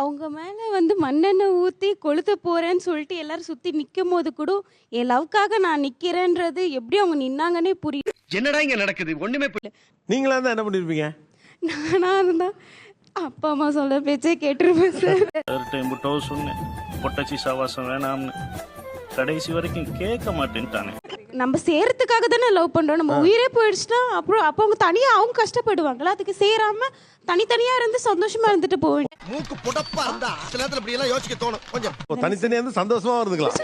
அவங்க மேல வந்து மண்ணெண்ணெய் ஊத்தி கொளுத்த போறேன்னு சொல்லிட்டு எல்லாரும் சுத்தி நிக்கும்போது கூட என் லவ்க்காக நான் நிக்கிறேன்றது எப்படி அவங்க நின்னாங்கன்னே புரியல. என்னடா இங்க நடக்குது ஒண்ணுமே நீங்களா தான் என்ன பண்ணிருப்பீங்க? நானா இருந்தா அப்பா அம்மா சொல்ற பேச்சே கேட்டிருப்பேன் சார். டைம்புட்டோ சொன்னேன் பொட்டச்சி சாவாசம் வேணாம்னு, கடைசி வரைக்கும் கேட்க மாட்டேன்ட்டானே. நம்ம சேரத்துக்காக தானே லவ் பண்றோம். நம்ம உயிரே போயிடுச்சுன்னா அப்புறம் அப்போ அவங்க தனியா அவங்க கஷ்டப்படுவாங்களா? அதுக்கு சேராம தனித்தனியா இருந்து சந்தோஷமா இருந்துட்டு போவேன். மூக்கு புடப்பா இருந்தா சில நேரத்துல இப்படி எல்லாம் யோசிக்க தோணும். கொஞ்சம் தனித்தனியா இருந்து சந்தோஷமா இருந்துக்கலாம்.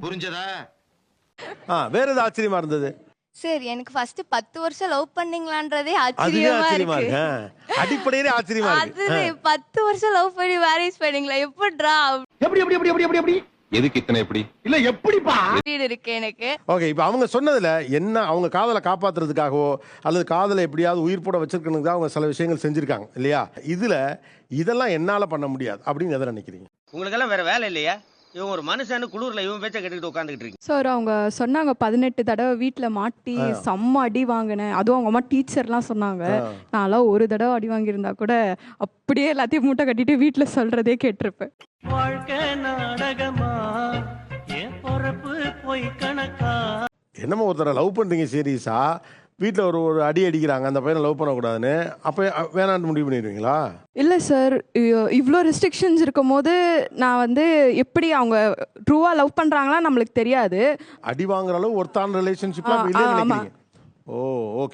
புரிஞ்சதா? வேற ஏதாவது ஆச்சரியமா இருந்தது? சார் எனக்கு ஃபர்ஸ்ட் 10 வருஷம் லவ் பண்ணீங்களான்றதே அதுவே ஆச்சரியமா ஆச்சரியமா இருக்கு. இருக்கு. அடிப்படையிலே ஆச்சரியமா இருக்கு. அது 10 வருஷம் லவ் பண்ணி மேரேஜ் பண்ணீங்களா? எப்படிடா எப்படி எப்படி எப்படி எப்படி எப்படி எதுக்கு இத்தனை எப்படி இல்ல எப்படிப்பா வீடு இருக்கு எனக்கு. ஓகே, இப்போ அவங்க சொன்னதுல என்ன, அவங்க காதலை காப்பாத்துறதுக்காகவோ அல்லது காதலை எப்படியாவது உயிர் போட வச்சிருக்கணுக்கு அவங்க சில விஷயங்கள் செஞ்சிருக்காங்க இல்லையா? இதுல இதெல்லாம் என்னால பண்ண முடியாது அப்படின்னு எதை நினைக்கிறீங்க? உங்களுக்கெல்லாம் வேற வேலை இல்லையா? இவன் ஒரு மனுஷன்னு குளூர்ல இவன் பேச்ச கேட்டுக்கிட்டு உட்காந்துக்கிட்டு இருக்கு. சார் அவங்க சொன்னாங்க 18 தடவை வீட்டில் மாட்டி செம்ம அடி வாங்கினேன். அதுவும் அவங்க அம்மா டீச்சர்லாம் சொன்னாங்க. நான்லாம் ஒரு தடவை அடி வாங்கியிருந்தா கூட அப்படியே எல்லாத்தையும் மூட்டை கட்டிட்டு வீட்டில் சொல்றதே கேட்டிருப்பேன். வாழ்க்கை நாடகமா, என் பொறப்பு போய் கணக்கா. என்னமோ ஒருத்தரை லவ் பண்றீங்க சீரியஸா, வீட்டில் ஒரு அடி அடிக்கிறாங்க, அந்த பையனை லவ் பண்ணக்கூடாதுன்னு, அப்போ வேணான்னு முடிவு பண்ணிடுவீங்களா? இல்லை சார், இவ்வளோ ரெஸ்ட்ரிக்ஷன்ஸ் இருக்கும் போது நான் வந்து எப்படி அவங்க ட்ரூவாக லவ் பண்ணுறாங்களா நம்மளுக்கு தெரியாது. அடி வாங்குற அளவு ஒருத்தான ரிலேஷன்ஷிப்லாம் இல்லைன்னு நினைக்கிறீங்க? ஓ ஓகே.